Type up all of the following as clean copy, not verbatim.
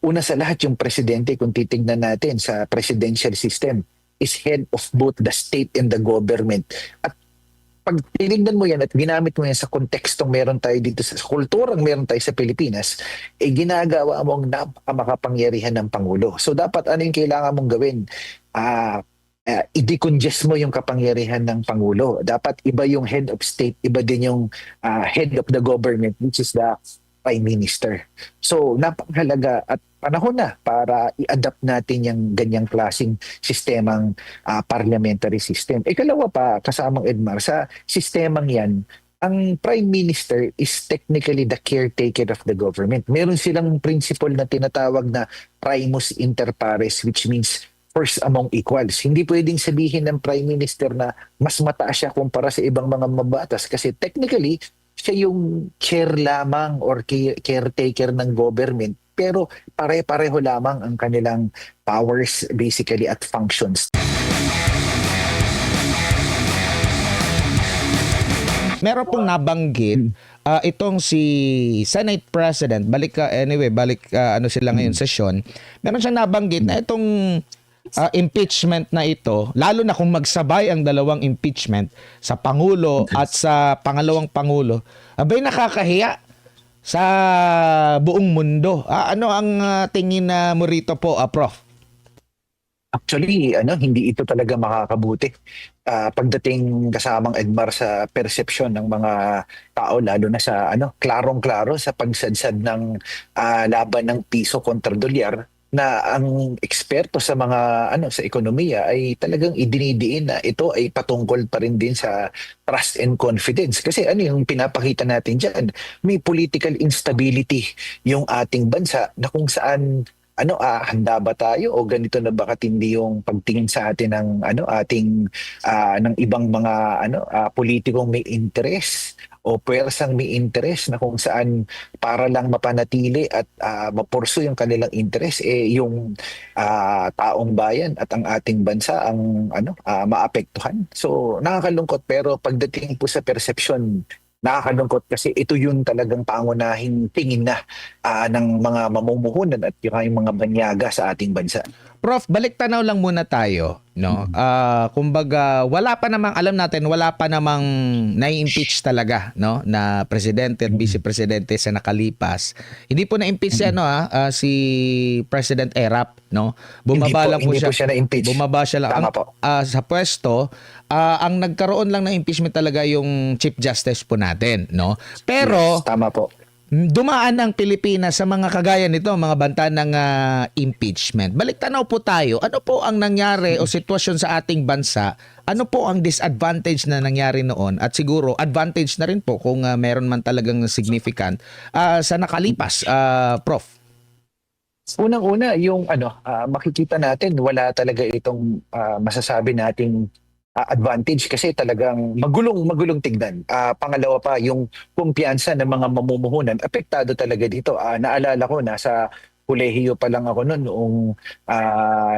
Una sa lahat, yung presidente, kung titignan natin sa presidential system, is head of both the state and the government. At pag tinignan mo yan at ginamit mo yan sa kontekstong meron tayo dito sa kulturang meron tayo sa Pilipinas, eh ginagawa mong napakamakapangyarihan ng Pangulo. So dapat ano yung kailangan mong gawin? I-decongest mo yung kapangyarihan ng Pangulo. Dapat iba yung head of state, iba din yung head of the government, which is the Prime Minister. So napakahalaga at panahon na para i-adapt natin yung ganyang klaseng sistemang parliamentary system. Ikalawa pa, kasamang Edmar, sa sistemang yan, ang Prime Minister is technically the caretaker of the government. Meron silang principle na tinatawag na primus inter pares, which means first among equals. Hindi pwedeng sabihin ng Prime Minister na mas mataas siya kumpara sa ibang mga mabatas kasi technically, siya yung chair lamang or caretaker ng government pero pare-pareho lamang ang kanilang powers basically at functions. Meron pong nabanggit itong si Senate President, balik ano sila ngayon session. Meron siyang nabanggit na itong impeachment na ito, lalo na kung magsabay ang dalawang impeachment sa Pangulo at sa pangalawang Pangulo, abay nakakahiya sa buong mundo. Ano ang tingin na mo rito po, Prof? Actually, hindi ito talaga makakabuti. Pagdating kasamang Edmar sa perception ng mga tao, lalo na sa klarong-klaro sa pagsadsad ng laban ng piso kontra dolyar, na ang eksperto sa mga sa ekonomiya ay talagang idinidiin na ito ay patungkol pa rin din sa trust and confidence. Kasi yung pinapakita natin diyan, may political instability yung ating bansa na kung saan handa ba tayo o ganito na ba katindi yung pagtingin sa atin ng ating ng ibang mga politikong may interest o puwersang may interest na kung saan para lang mapanatili at mapursu yung kanilang interest yung taong bayan at ang ating bansa ang maapektuhan. So nakakalungkot pero pagdating po sa perception, nakakalungkot kasi ito yung talagang pangunahing tingin na ng mga mamumuhunan at yung mga banyaga sa ating bansa. Prof, balik tanaw lang muna tayo, no? Kumbaga, alam natin, wala pa namang nai-impeach talaga, no? Na presidente at vice presidente sa nakalipas. Hindi po na-impeach si President Erap, no? Bumaba lang po hindi siya. Po siya na-impeach. Bumaba siya lang sa pwesto. Ang nagkaroon lang ng impeachment talaga yung Chief Justice po natin, no? Pero yes, tama po. Dumaan ang Pilipinas sa mga kagaya nito, mga banta ng impeachment. Balik tanaw po tayo, ano po ang nangyari o sitwasyon sa ating bansa? Ano po ang disadvantage na nangyari noon? At siguro advantage na rin po kung meron man talagang significant sa nakalipas, Prof. Unang-una, yung makikita natin, wala talaga itong masasabi nating advantage kasi talagang magulong tignan. Pangalawa pa, yung kumpiyansa ng mga mamumuhunan, apektado talaga dito. Naalala ko, nasa kolehiyo pa lang ako noong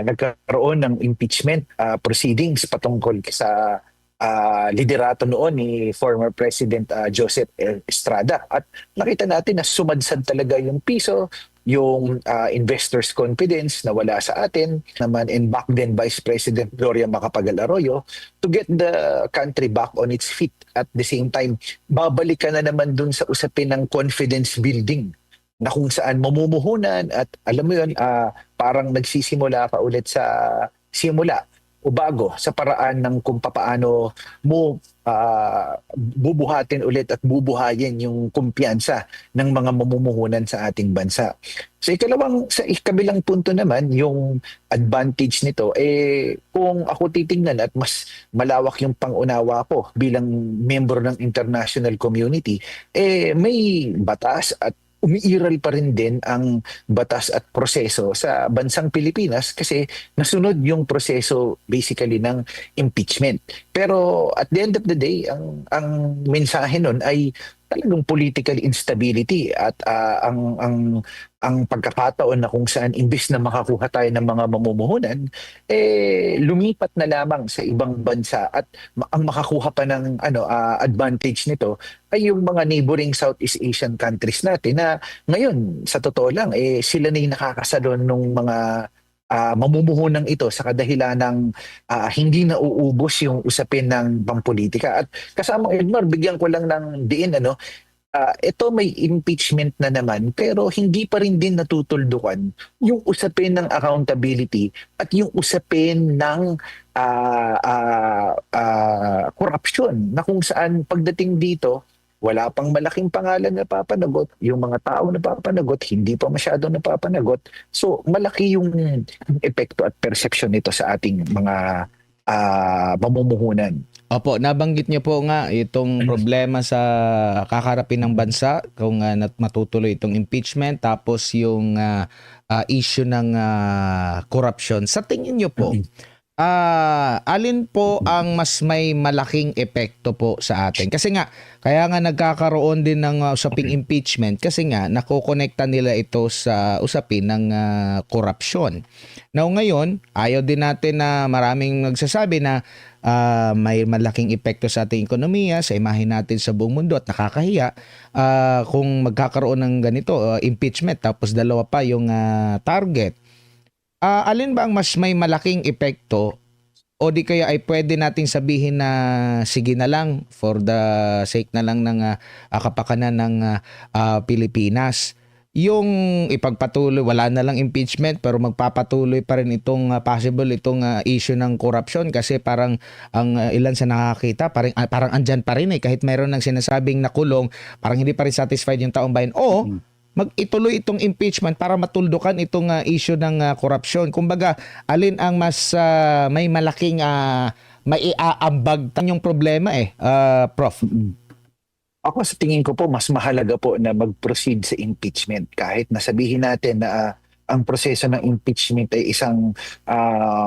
nagkaroon ng impeachment proceedings patungkol sa liderato noon ni former President Joseph Estrada. At nakita natin na sumadsad talaga yung piso, yung investors' confidence na wala sa atin naman, and back then Vice President Gloria Macapagal Arroyo to get the country back on its feet. At the same time, babalik ka na naman dun sa usapin ng confidence building na kung saan mamumuhunan at alam mo yun, parang nagsisimula ka ulit sa simula o bago sa paraan ng kung papaano mo bubuhatin ulit at bubuhayin yung kumpiyansa ng mga mamumuhunan sa ating bansa. So sa ikabilang punto naman, yung advantage nito, kung ako titingnan at mas malawak yung pangunawa ko bilang member ng international community, may batas at umiiral pa rin din ang batas at proseso sa bansang Pilipinas kasi nasunod yung proseso basically ng impeachment. Pero at the end of the day, ang mensahe nun ay talagang political instability at ang pagkakataon na kung saan imbis na makakuha tayo ng mga mamumuhunan, lumipat na lamang sa ibang bansa at ang makakuha pa ng advantage nito ay yung mga neighboring Southeast Asian countries natin na ngayon sa totoo lang sila na yung nakakasalon ng mga mamumuhunan ito sa kadahilan ng hindi nauubos yung usapin ng pampolitika. At kasama Edmar, bigyan ko lang ng diin ito may impeachment na naman pero hindi pa rin din natutuldukan yung usapin ng accountability at yung usapin ng corruption na kung saan pagdating dito wala pang malaking pangalan na papanagot, yung mga tao na papanagot hindi pa masyado napapanagot. So malaki yung epekto at perception nito sa ating mga mamumuhunan. Opo, nabanggit niyo po nga itong problema sa kakarapin ng bansa kung matutuloy itong impeachment tapos yung issue ng corruption. Sa tingin niyo po, alin po ang mas may malaking epekto po sa atin? Kasi nga, kaya nga nagkakaroon din ng usaping impeachment kasi nga nakokonekta nila ito sa usapin ng korupsyon. Now ngayon, ayaw din natin na maraming nagsasabi na may malaking epekto sa ating ekonomiya, sa imahe natin sa buong mundo at nakakahiya kung magkakaroon ng ganito, impeachment tapos dalawa pa yung target. Alin ba ang mas may malaking epekto o di kaya ay pwede nating sabihin na sige na lang for the sake na lang ng kapakanan ng Pilipinas? Yung ipagpatuloy, wala na lang impeachment pero magpapatuloy pa rin itong possible itong issue ng corruption kasi parang ang ilan sa nakakita parang andyan pa rin kahit mayroon ng sinasabing nakulong, parang hindi pa rin satisfied yung taong bayan o ituloy itong impeachment para matuldukan itong issue ng korupsyon. Kumbaga, alin ang mas may malaking maiaambag yung problema Prof? Ako sa tingin ko po, mas mahalaga po na mag-proceed sa impeachment kahit nasabihin natin na ang proseso ng impeachment ay isang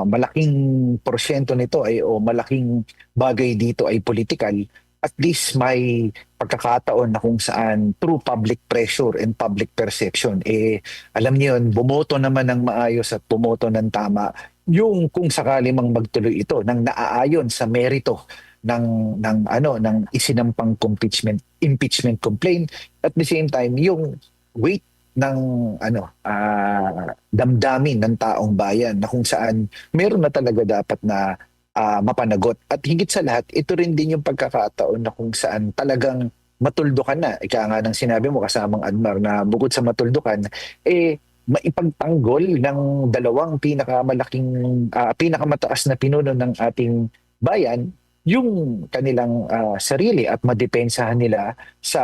malaking porsyento nito o malaking bagay dito ay political. At least may pagkakataon na kung saan through public pressure and public perception, alam niyo yun, bumoto naman ng maayos at bumoto ng tama yung kung sakali mang magtuloy ito nang naaayon sa merito ng isinampang impeachment complaint at the same time yung weight ng damdamin ng taong bayan na kung saan meron na talaga dapat na mapanagot. At higit sa lahat, ito rin din yung pagkakataon na kung saan talagang matuldukan na. Ika nga ng sinabi mo kasamang Admar na bukod sa matuldukan, maipagtanggol ng dalawang pinakamataas na pinuno ng ating bayan yung kanilang sarili at madepensahan nila sa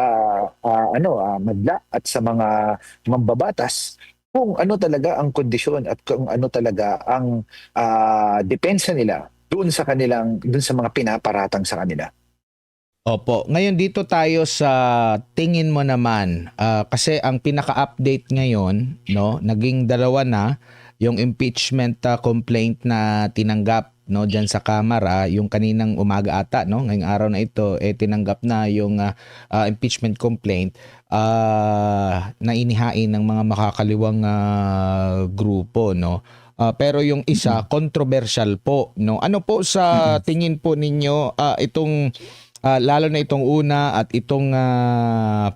madla at sa mga mambabatas kung ano talaga ang kondisyon at kung ano talaga ang depensa nila doon sa mga pinaparatang sa kanila. Opo. Ngayon dito tayo sa tingin mo naman kasi ang pinaka-update ngayon, no, naging dalawa na yung impeachment complaint na tinanggap no diyan sa Kamara, yung kaninang umaga ata no, ngayong araw na ito tinanggap na yung impeachment complaint na inihain ng mga makakaliwang grupo no. Pero yung isa controversial po no. Ano po sa tingin po ninyo itong lalo na itong una at itong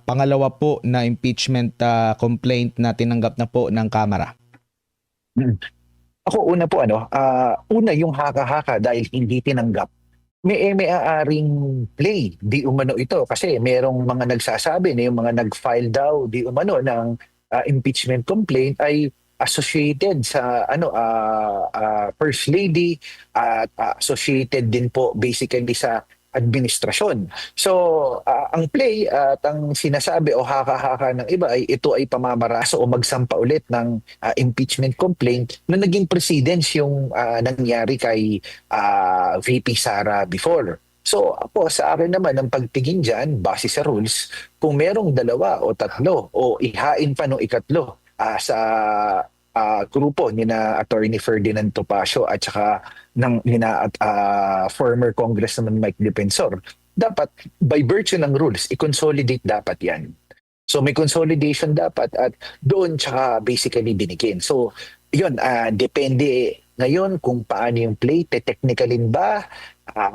pangalawa po na impeachment complaint na tinanggap na po ng Kamara? Ako una po una yung haka-haka dahil hindi tinanggap. May aaring play di umano ito kasi merong mga nagsasabi na yung mga nag-file daw di umano ng impeachment complaint ay associated sa First Lady at associated din po basically sa administrasyon. So, ang play at ang sinasabi o haka-haka ng iba ay ito ay pamamaraso o magsampa ulit ng impeachment complaint na naging precedence yung nangyari kay VP Sara before. So, ako sa akin naman ang pagtingin dyan, base sa rules, kung merong dalawa o tatlo o ihain pa ng ikatlo sa grupo ni na Attorney Ferdinand Topacio at saka ng former Congressman Mike Defensor dapat by virtue ng rules, i-consolidate dapat yan. So may consolidation dapat at doon tsaka basically binigin. So yun, depende ngayon kung paano yung play, technicalin ba,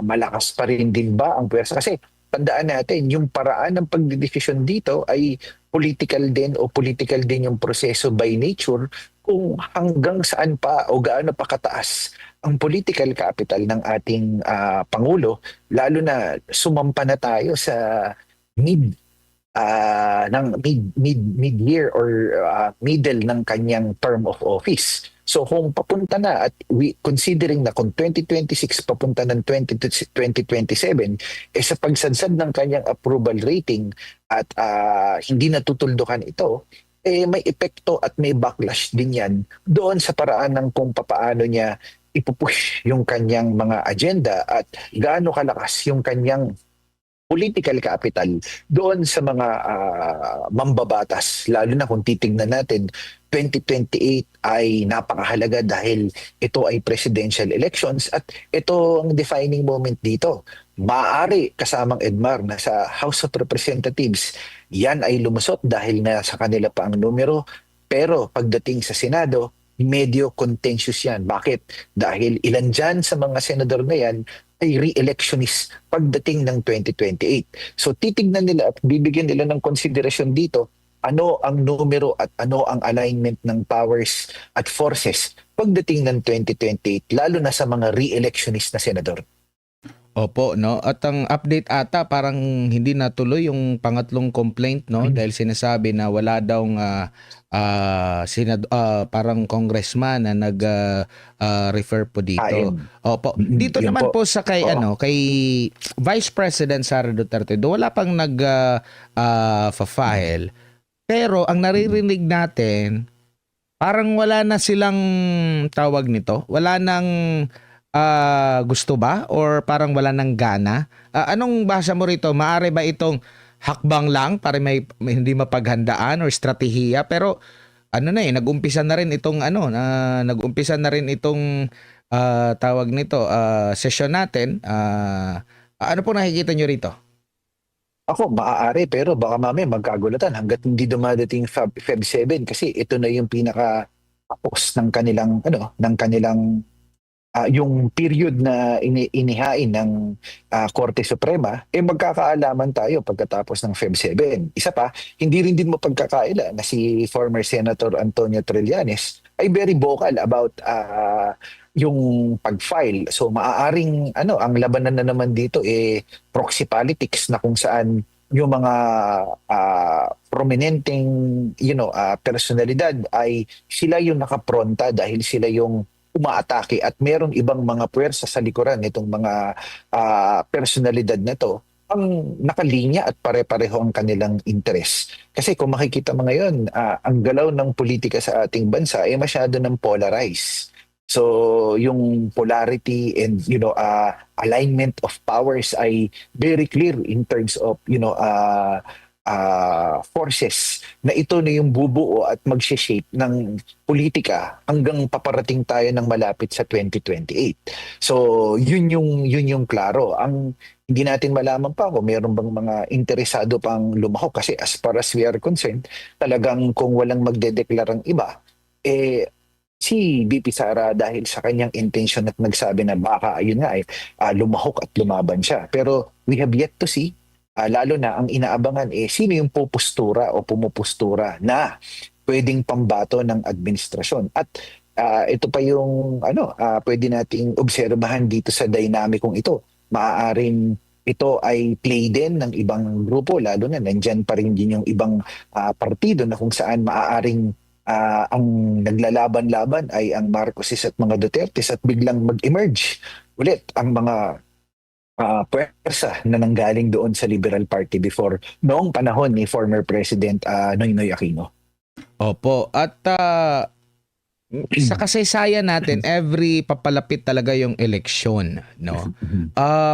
malakas pa rin din ba ang pwersa. Kasi tandaan natin, yung paraan ng pagdidesisyon dito ay political din o political din yung proseso by nature kung hanggang saan pa o gaano pa kataas ang political capital ng ating Pangulo, lalo na sumampa na tayo sa mid ng mid-year or middle ng kanyang term of office. So kung papunta na at considering na kung 2026 papunta ng 2027 sa pagsadsad ng kanyang approval rating at hindi natutuldukan ito, may epekto at may backlash din yan doon sa paraan ng kung papaano niya ipupush yung kanyang mga agenda at gaano kalakas yung kanyang political capital doon sa mga mambabatas, lalo na kung titingnan natin 2028 ay napakahalaga dahil ito ay presidential elections at ito ang defining moment dito. Maaari kasamang Edmar na sa House of Representatives yan ay lumusot dahil na sa kanila pa ang numero, pero pagdating sa Senado medyo contentious yan. Bakit? Dahil ilan dyan sa mga senador na yan ay re-electionist pagdating ng 2028. So titignan nila at bibigyan nila ng konsiderasyon dito ano ang numero at ano ang alignment ng powers at forces pagdating ng 2028, lalo na sa mga re-electionist na senador. Opo, no? At ang update ata parang hindi natuloy yung pangatlong complaint, no? Dahil sinasabi na wala daw parang congressman na nag-refer po dito. Ayun. Opo. Dito Yun naman po po. sa kay Oo. kay Vice President Sara Duterte, do wala pang file. Pero ang naririnig natin, parang wala na silang tawag nito. Wala nang gusto ba or parang wala nang gana? Anong basa mo rito? Maari ba itong hakbang lang para may hindi mapaghandaan or estratehiya? Pero ano na nag-umpisa na rin itong nag-umpisa na rin itong tawag nito session natin. Ano po nakikita nyo rito? Ako, maaari pero baka mamaya magkagulatan hanggat hindi dumadating Feb 7 kasi ito na yung pinaka tapos ng kanilang ng kanilang yung period na inihain ng Korte Suprema, magkakaalaman tayo pagkatapos ng Feb 7. Isa pa, hindi rin din mo pagkakaila na si former Senator Antonio Trillanes ay very vocal about yung pag-file. So maaaring ang labanan na naman dito proxy politics na kung saan yung mga prominenteng personalidad ay sila yung nakapronta dahil sila yung umaatake at merong ibang mga puwersa sa likuran nitong mga personalidad na to ang nakalinya at pare-pareho ang kanilang interes. Kasi kung makikita mo ngayon, ang galaw ng politika sa ating bansa ay masyado ng polarized. So yung polarity and alignment of powers ay very clear in terms of forces na ito na yung bubuo at mag-shape ng politika hanggang paparating tayo ng malapit sa 2028. So yun yung klaro. Ang hindi natin malaman pa kung meron bang mga interesado pang lumahok kasi as far as we are concerned, talagang kung walang magdedeklarang iba, si BP Sara dahil sa kanyang intention at nagsabi na baka ayun nga lumahok at lumaban siya. Pero we have yet to see, lalo na ang inaabangan sino yung pupustura o pumupustura na pwedeng pambato ng administrasyon. At ito pa yung pwede nating obserbahan dito sa dinamikong ito. Maaaring ito ay play din ng ibang grupo, lalo na nandyan pa rin din yung ibang partido na kung saan maaaring ang naglalaban-laban ay ang Marcoses at mga Dutertes at biglang mag-emerge ulit ang mga puwersa na nanggaling doon sa Liberal Party before noong panahon ni former President Noynoy Aquino. Opo. At sa kasaysayan natin, every papalapit talaga yung eleksyon, no?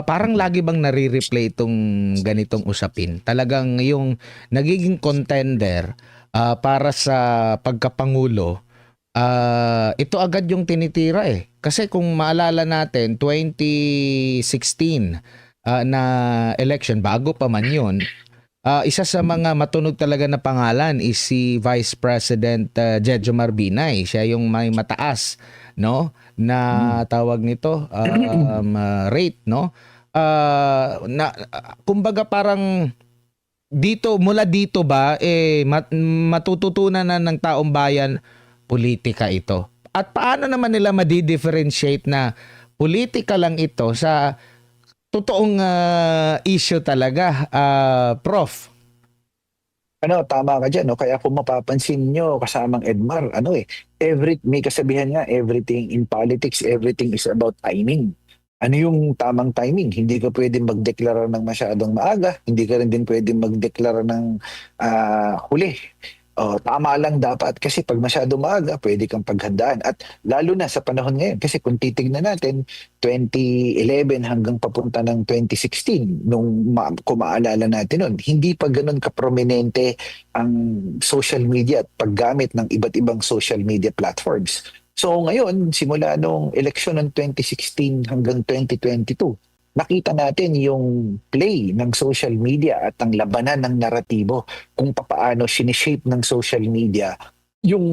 Parang lagi bang nare-replay itong ganitong usapin? Talagang yung nagiging contender para sa pagkapangulo, ito agad yung tinitira Kasi kung maalala natin, 2016, na election, bago pa man yun, isa sa mga matunog talaga na pangalan is si Vice President Jejomar Binay. Siya yung may mataas, no, na tawag nito, rate, no. Kumbaga parang mula dito ba matututunan na ng taong bayan politika ito. At paano naman nila madi-differentiate na politika lang ito sa totoong issue talaga, Prof? Tama ka dyan, no? Kaya kung mapapansin nyo, kasamang Edmar, may kasabihan nga, everything in politics, everything is about timing. Ano yung tamang timing? Hindi ka pwedeng magdeklara ng masyadong maaga, hindi ka rin din pwedeng magdeklara ng huli. Tama lang dapat kasi pag masyado maaga, pwede kang paghandaan. At lalo na sa panahon ngayon, kasi kung titignan natin, 2011 hanggang papunta ng 2016, kung maalala natin nun, hindi pa ganun kaprominente ang social media at paggamit ng iba't ibang social media platforms. So ngayon, simula nung eleksyon ng 2016 hanggang 2022, nakita natin yung play ng social media at ang labanan ng naratibo kung papaano sinishape ng social media yung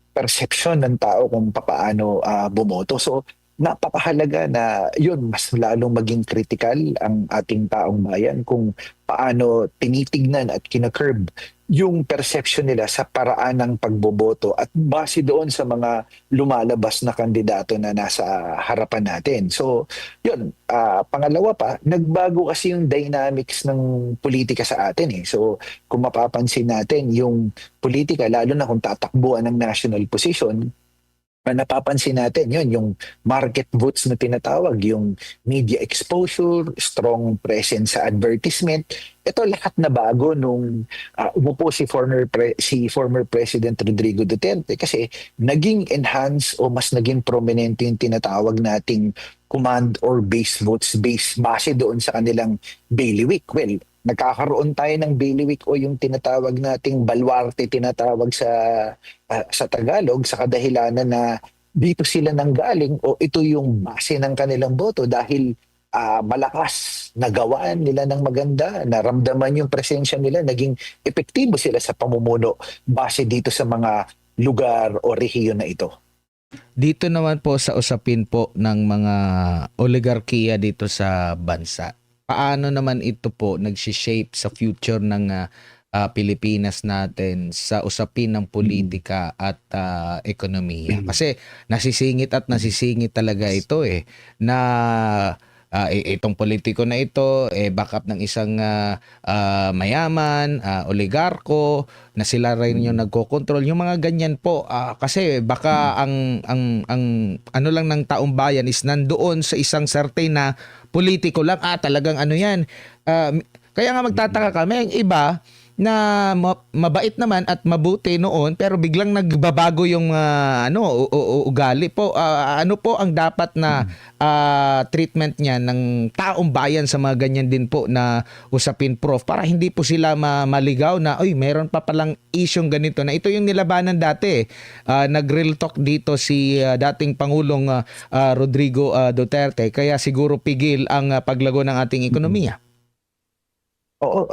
perception ng tao kung papaano bumoto. So napakahalaga na yun, mas lalong maging critical ang ating taong bayan kung paano tinitignan at kinakurb yung perception nila sa paraan ng pagboboto at base doon sa mga lumalabas na kandidato na nasa harapan natin. So, yun. Pangalawa pa, nagbago kasi yung dynamics ng politika sa atin. So, kung mapapansin natin, yung politika, lalo na kung tatakbuhan ng national position, napapansin natin yun, yung market votes na tinatawag, yung media exposure, strong presence sa advertisement. Ito lahat na bago nung umupo si former President Rodrigo Duterte kasi naging enhance o mas naging prominente yung tinatawag nating command or base votes base doon sa kanilang bailiwick. Well, nagkakaroon tayo ng bailiwick o yung tinatawag nating balwarte tinatawag sa Tagalog sa kadahilanan na dito sila nanggaling o ito yung base ng kanilang boto dahil malakas nagawaan nila ng maganda, naramdaman yung presensya nila, naging epektibo sila sa pamumuno base dito sa mga lugar o rehiyon na ito. Dito naman po sa usapin po ng mga oligarkiya dito sa bansa, paano naman ito po nagsishape sa future ng Pilipinas natin sa usapin ng politika at ekonomiya? Kasi nasisingit talaga ito na itong politiko na ito backup ng isang mayaman, oligarko na sila rin yung nagkokontrol, yung mga ganyan po kasi baka ang ano lang ng taong bayan is nandoon sa isang certain na politiko lang talagang ano yan. Kaya nga magtataka kami ang iba na mabait naman at mabuti noon pero biglang nagbabago yung ugali po. Ano po ang dapat na treatment niya ng taong bayan sa mga ganyan din po na usapin, Prof, para hindi po sila maligaw na meron pa palang isyong ganito na ito yung nilabanan dati. Nag-real talk dito si dating Pangulong Rodrigo Duterte kaya siguro pigil ang paglago ng ating ekonomiya. Oo,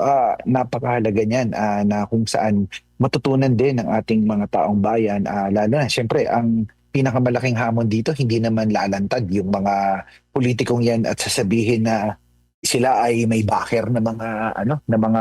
napakahalaga niyan na kung saan matutunan din ng ating mga taong bayan. Lalo na, siyempre, ang pinakamalaking hamon dito, hindi naman lalantad yung mga politikong yan at sasabihin na sila ay may backer na mga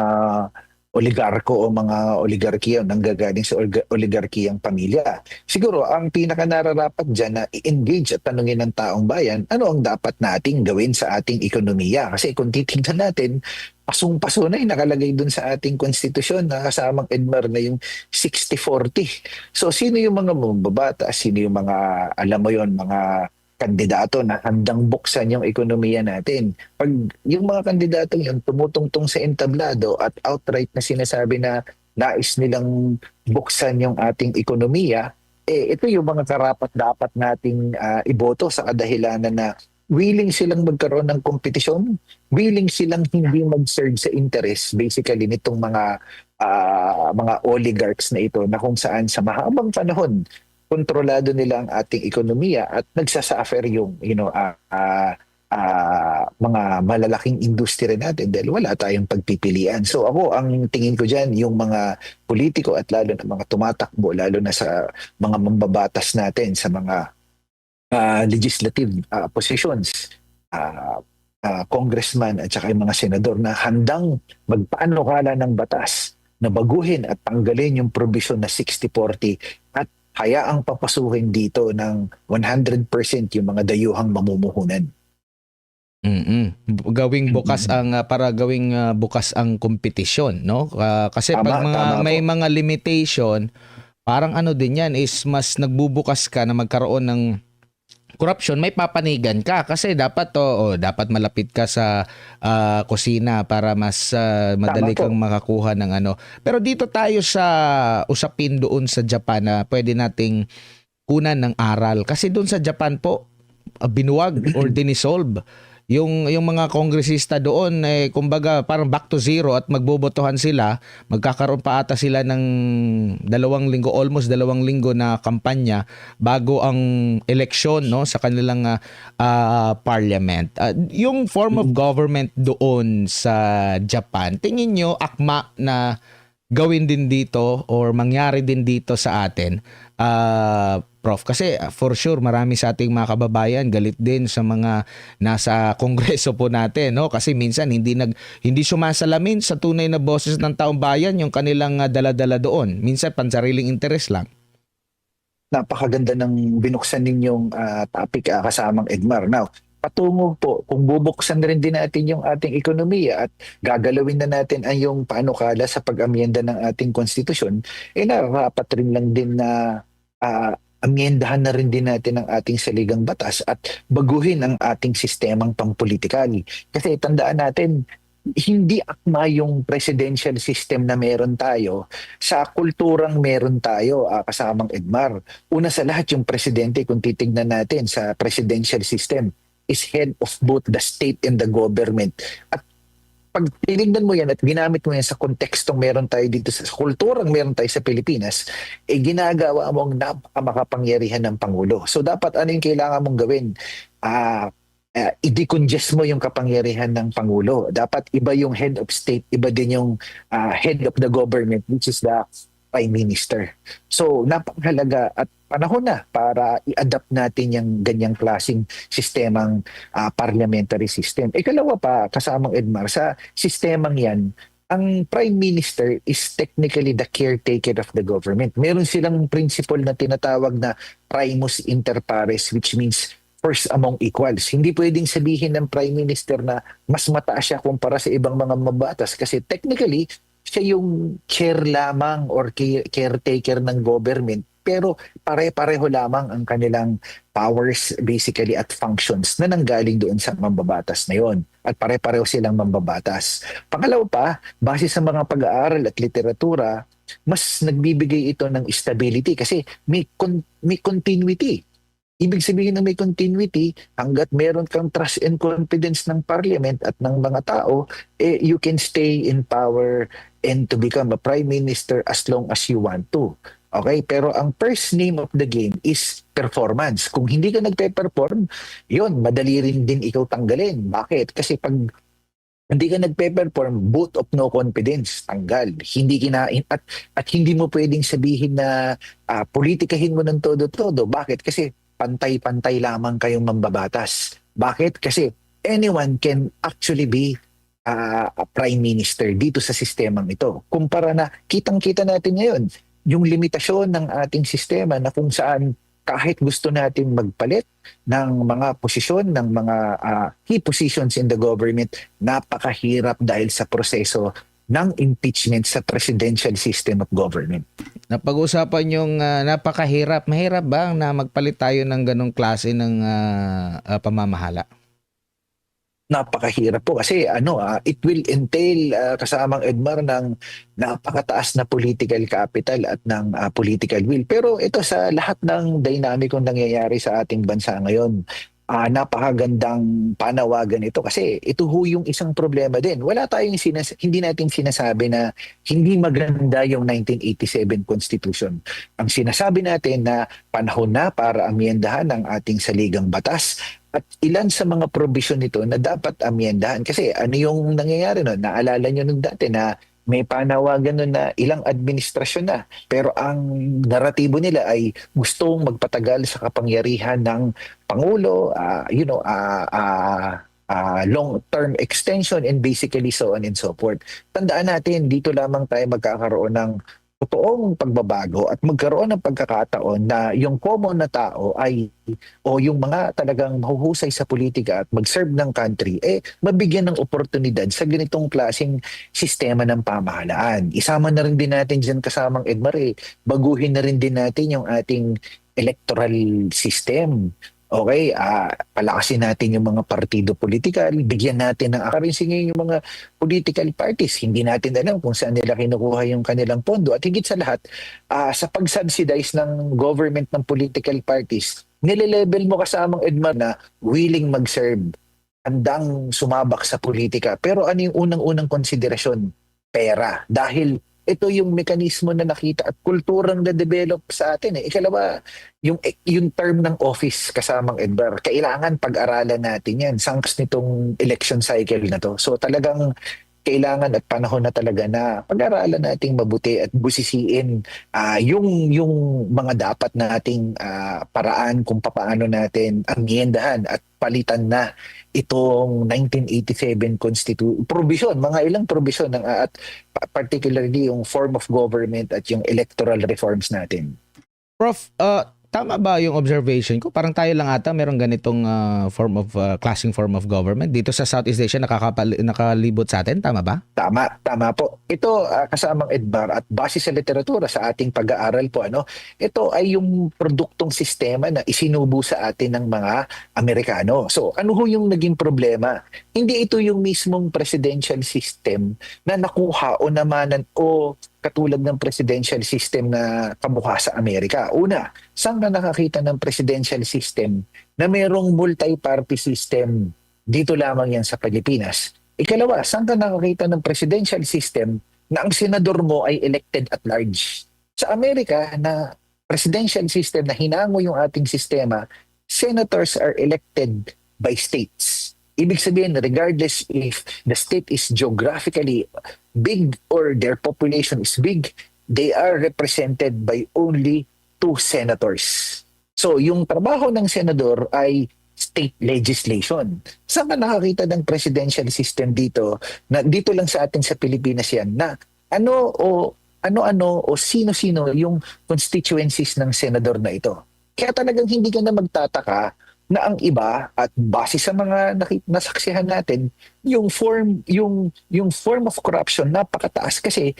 oligarko o mga oligarkiya o nanggagaling sa oligarkiyang pamilya. Siguro, ang pinakanararapat dyan na i-engage at tanungin ng taong bayan, ano ang dapat nating gawin sa ating ekonomiya? Kasi kung titignan natin, pasong-paso na yung nakalagay dun sa ating konstitusyon na kasamang Edmar na yung 60-40. So, sino yung mga mambabata? Sino yung mga, alam mo yon, mga kandidato na handang buksan yung ekonomiya natin? Pag yung mga kandidatong yun tumutungtong sa entablado at outright na sinasabi na nais nilang buksan yung ating ekonomiya, ito yung mga karapat-dapat nating iboto sa kadahilanan na willing silang magkaroon ng kompetisyon, willing silang hindi mag-serve sa interest basically nitong mga oligarchs na ito na kung saan sa mahabang panahon kontrolado nila ang ating ekonomiya at nagsasuffer yung mga malalaking industriya natin dahil wala tayong pagpipilian. So ako, ang tingin ko dyan, yung mga politiko at lalo na mga tumatakbo, lalo na sa mga mambabatas natin, sa mga legislative positions, uh, congressman at saka yung mga senador na handang magpaanukala ng batas na baguhin at tanggalin yung provision na 60-40 at hayaang papasukin dito ng 100% yung mga dayuhang mamumuhunan. Gawing bukas ang para gawing bukas ang kompetisyon, no? Kasi pag Tama may po. mga limitation, parang ano din 'yan is mas nagbubukas ka na magkaroon ng corruption, may papanigan ka kasi dapat dapat malapit ka sa kusina para mas Tama madali po. kang makakuha ng ano. Pero dito tayo sa usapin doon sa Japan na pwede nating kunan ng aral kasi doon sa Japan po binuwag or dinisolve yung mga kongresista doon kumbaga parang back to zero at magbobotohan sila, magkakaroon pa ata sila ng 2 linggo, almost 2 linggo na kampanya bago ang eleksyon, no, sa kanilang parliament. Yung form of government doon sa Japan, tingin nyo akma na gawin din dito or mangyari din dito sa atin, Prof? Kasi for sure marami sa ating mga kababayan galit din sa mga nasa kongreso po natin, no? Kasi minsan hindi sumasalamin sa tunay na boses ng taong bayan yung kanilang dala-dala doon. Minsan pansariling interes lang. Napakaganda ng binuksan ninyong topic, kasamang Edmar. Now, patungo po, kung bubuksan rin din natin yung ating ekonomiya at gagalawin na natin ang yung panukala sa pag-amyenda ng ating konstitusyon, narapat rin lang din na amyendahan na rin din natin ang ating saligang batas at baguhin ang ating sistemang pampolitikal. Kasi tandaan natin, hindi akma yung presidential system na meron tayo sa kulturang meron tayo, kasamang Edmar. Una sa lahat, yung presidente, kung titignan natin sa presidential system, is head of both the state and the government. At pag tinignan mo yan at ginamit mo yan sa kontekstong meron tayo dito sa kulturang meron tayo sa Pilipinas, ginagawa mong napakamakapangyarihan ng Pangulo. So dapat ano yung kailangan mong gawin? I-decongest mo yung kapangyarihan ng Pangulo. Dapat iba yung head of state, iba din yung head of the government, which is the Prime Minister. So napakahalaga at panahon na para i-adapt natin yung ganyang klaseng sistemang parliamentary system. Ikalawa pa, kasamang Edmar, sa sistemang yan, ang Prime Minister is technically the caretaker of the government. Meron silang principle na tinatawag na primus inter pares, which means first among equals. Hindi pwedeng sabihin ng Prime Minister na mas mataas siya kumpara sa ibang mga mabatas kasi technically, siya yung chair lamang or caretaker ng government pero pare-pareho lamang ang kanilang powers basically at functions na nanggaling doon sa mambabatas na yon at pare-pareho silang mambabatas. Pangalawa pa, base sa mga pag-aaral at literatura, mas nagbibigay ito ng stability kasi may continuity. Ibig sabihin na may continuity, hanggat meron kang trust and confidence ng parliament at ng mga tao, you can stay in power and to become a prime minister as long as you want to. Okay? Pero ang first name of the game is performance. Kung hindi ka nagpe-perform, yun, madali rin din ikaw tanggalin. Bakit? Kasi pag hindi ka nagpe-perform, vote of no confidence, tanggal. Hindi kinain at hindi mo pwedeng sabihin na politikahin mo ng todo-todo. Bakit? Kasi pantay-pantay lamang kayong mambabatas. Bakit? Kasi anyone can actually be a prime minister dito sa sistemang ito. Kumpara na kitang-kita natin ngayon, yung limitasyon ng ating sistema na kung saan kahit gusto natin magpalit ng mga posisyon, ng mga key positions in the government, napakahirap dahil sa proseso ng impeachment sa presidential system of government. Napag-usapan yung napakahirap. Mahirap ba na magpalit tayo ng ganong klase ng pamamahala? Napakahirap po kasi it will entail, kasamang Edmar, ng napakataas na political capital at ng political will. Pero ito sa lahat ng dinamikong nangyayari sa ating bansa ngayon, napakagandang panawagan ito kasi ito ho yung isang problema din. Wala tayong hindi natin sinasabi na hindi maganda yung 1987 Constitution. Ang sinasabi natin na panahon na para amyendahan ang ating saligang batas at ilan sa mga provision nito na dapat amyendahan. Kasi ano yung nangyayari nun? Naalala nyo nung dati na may panawagan nun na ilang administrasyon na. Pero ang naratibo nila ay gustong magpatagal sa kapangyarihan ng Pangulo, long-term extension and basically so on and so forth. Tandaan natin, dito lamang tayo magkakaroon ng totoong pagbabago at magkaroon ng pagkakataon na yung common na tao ay o yung mga talagang mahuhusay sa politika at mag-serve ng country mabigyan ng oportunidad sa ganitong klaseng sistema ng pamahalaan. Isama na rin din natin dyan kasamang Edmar, baguhin na rin din natin yung ating electoral system. Okay, palakasin natin yung mga partido politikal, bigyan natin ng akarinsingan yung mga political parties. Hindi natin alam kung saan nila kinukuha yung kanilang pondo. At higit sa lahat, sa pag-subsidize ng government ng political parties, nile-level mo kasamang Edmar na willing mag-serve, handang sumabak sa politika. Pero ano yung unang-unang konsiderasyon? Pera. Dahil ito yung mekanismo na nakita at kulturang na-develop sa atin. Ikalawa, yung term ng office kasamang Edbar, kailangan pag-aralan natin yan. Sanks nitong election cycle na to. So talagang kailangan at panahon na talaga na pag-aralan nating mabuti at busisiin yung mga dapat nating paraan kung papaano natin amyendahan at palitan na itong 1987 provision, mga ilang provision ng at particularly yung form of government at yung electoral reforms natin. Prof, tama ba yung observation ko? Parang tayo lang ata merong ganitong classing form of government dito sa Southeast Asia nakalibot sa atin, tama ba? Tama po. Ito kasamang Edbar at base sa literatura sa ating pag-aaral po ito ay yung produktong sistema na isinubo sa atin ng mga Amerikano. So ano ho yung naging problema? Hindi ito yung mismong presidential system na nakuha o namanan o katulad ng presidential system na kamukha sa Amerika. Una, saan ka nakakita ng presidential system na mayroong multi-party system? Dito lamang yan sa Pilipinas. Ikalawa, saan ka nakakita ng presidential system na ang senador mo ay elected at large? Sa Amerika, na presidential system na hinango yung ating sistema, senators are elected by states. Ibig sabihin, regardless if the state is geographically big or their population is big, they are represented by only 2 senators. So, yung trabaho ng senador ay state legislation. Saan ka nakakita ng presidential system dito, na dito lang sa atin sa Pilipinas yan, na ano-ano o sino-sino yung constituencies ng senador na ito. Kaya talagang hindi ka na magtataka na ang iba at base sa mga nasaksihan natin yung form of corruption napakataas kasi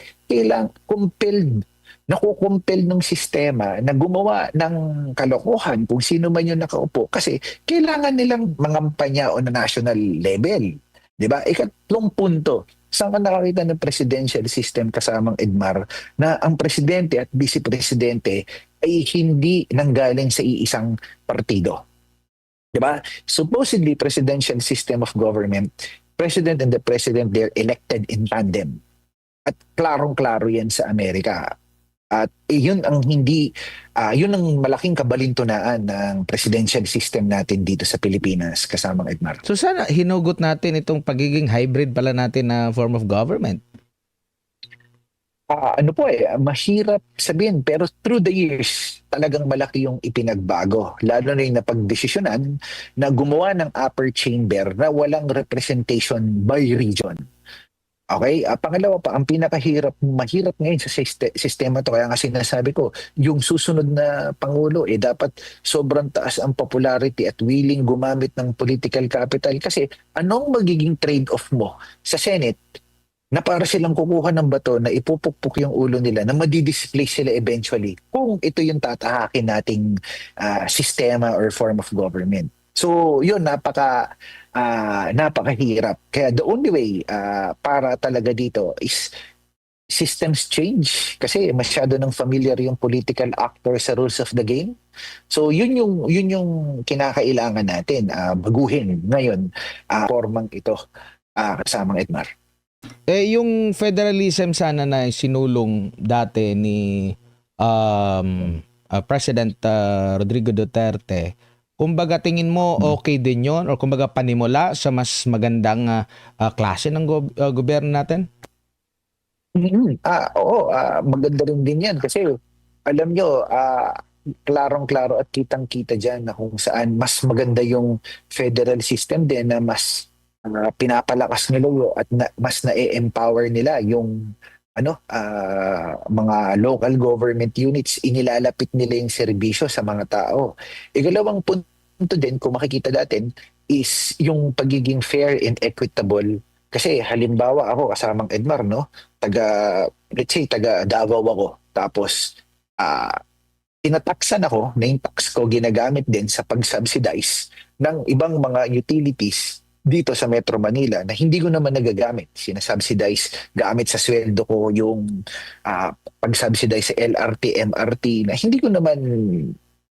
nakukumpel ng sistema na gumawa ng kalokohan kung sino man yung nakaupo kasi kailangan nilang mangampanya on a national level. 'Di ba? Ikatlong punto, saan ka nakakita ng presidential system kasamang Edmar na ang presidente at vice-presidente ay hindi nanggaling sa iisang partido? Diba? Supposedly, presidential system of government, president and the president, they're elected in tandem. At klarong-klaro yan sa Amerika. At yun ang yun ang malaking kabalintunaan ng presidential system natin dito sa Pilipinas, kasamang Edmar. So sana hinugot natin itong pagiging hybrid pala natin na form of government. Mahirap sabihin pero through the years talagang malaki yung ipinagbago, lalo na yung napagdesisyonan na gumawa ng upper chamber na walang representation by region. Okay? Pangalawa pa, ang mahirap ngayon sa sistema to, kaya nga sinasabi ko, yung susunod na Pangulo, dapat sobrang taas ang popularity at willing gumamit ng political capital kasi anong magiging trade-off mo sa Senate na para silang kukuha ng bato na ipupukpuk yung ulo nila na madi-displace sila eventually kung ito yung tatahakin nating sistema or form of government. So yun, napakahirap. Kaya the only way para talaga dito is systems change kasi masyado ng familiar yung political actor sa rules of the game. So yun yung kinakailangan natin baguhin ngayon formang ito kasamang Edmar. Yung federalism sana na sinulong dati ni President Rodrigo Duterte, kumbaga tingin mo okay din yon or kumbaga panimula sa mas magandang klase ng gobyerno natin? Oo, maganda rin din yan kasi alam nyo, klarong-klaro at kitang-kita dyan na kung saan mas maganda yung federal system din na mas pinapalakas nila at mas na-empower nila yung mga local government units, inilalapit nila yung serbisyo sa mga tao. Ikalawang punto din, kung makikita natin, is yung pagiging fair and equitable. Kasi halimbawa ako kasamang Edmar, no? Let's say, taga Davao ako. Tapos, tinataksan ako na yung tax ko ginagamit din sa pag-subsidize ng ibang mga utilities dito sa Metro Manila na hindi ko naman nagagamit. Sinasubsidize gamit sa sweldo ko yung pag-subsidize sa LRT, MRT na hindi ko naman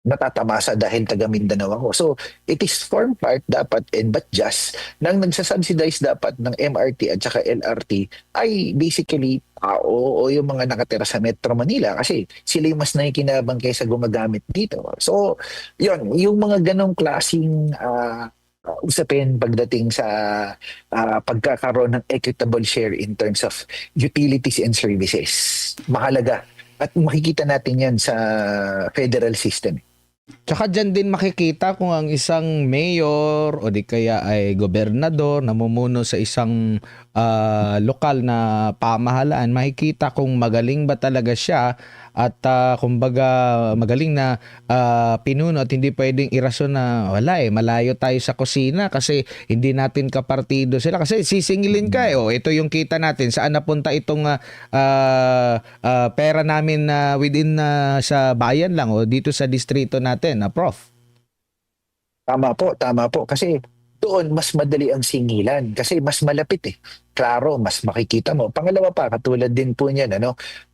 natatamasa dahil taga Mindanao ako. So, it is form part dapat and but just nang nagsasubsidize dapat ng MRT at saka LRT ay basically o yung mga nakatira sa Metro Manila kasi sila yung mas nakikinabang kaysa gumagamit dito. So, yun, yung mga ganong klaseng usapin pagdating sa pagkakaroon ng equitable share in terms of utilities and services. Mahalaga. At makikita natin yan sa federal system. Tsaka dyan din makikita kung ang isang mayor o di kaya ay gobernador namumuno sa isang lokal na pamahalaan, makikita kung magaling ba talaga siya at kumbaga magaling na pinuno at hindi pwedeng irason na wala malayo tayo sa kusina kasi hindi natin kapartido sila kasi sisingilin ka ito yung kita natin saan napunta itong pera namin within sa bayan lang o dito sa distrito natin Prof. Tama po. Kasi doon mas madali ang singilan kasi mas malapit eh. Klaro, mas makikita mo. Pangalawa pa, katulad din po niyan,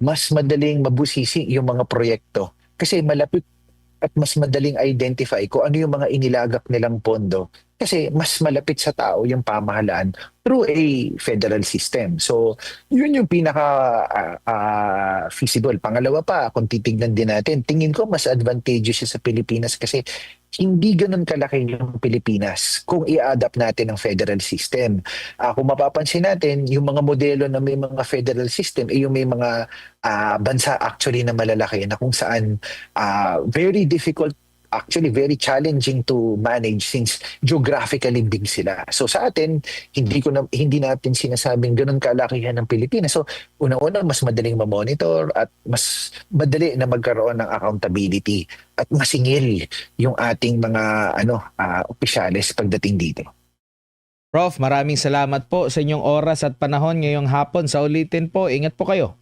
mas madaling mabusisi yung mga proyekto kasi malapit at mas madaling identify kung ano yung mga inilagak nilang pondo kasi mas malapit sa tao yung pamahalaan through a federal system. So, yun yung pinaka feasible. Pangalawa pa, kung titignan din natin, tingin ko mas advantageous siya sa Pilipinas kasi hindi ganun kalaki yung Pilipinas kung i-adapt natin ang federal system. Kung mapapansin natin, yung mga modelo na may mga federal system, yung may mga bansa actually na malalaki na kung saan very difficult, actually very challenging to manage since geographically big sila. So sa atin, hindi natin sinasabing ganun kalakihan ng Pilipinas. So una-una, mas madaling ma-monitor at mas madali na magkaroon ng accountability at masingil yung ating mga opisyales pagdating dito. Prof, maraming salamat po sa inyong oras at panahon ngayong hapon. Sa ulitin po, ingat po kayo.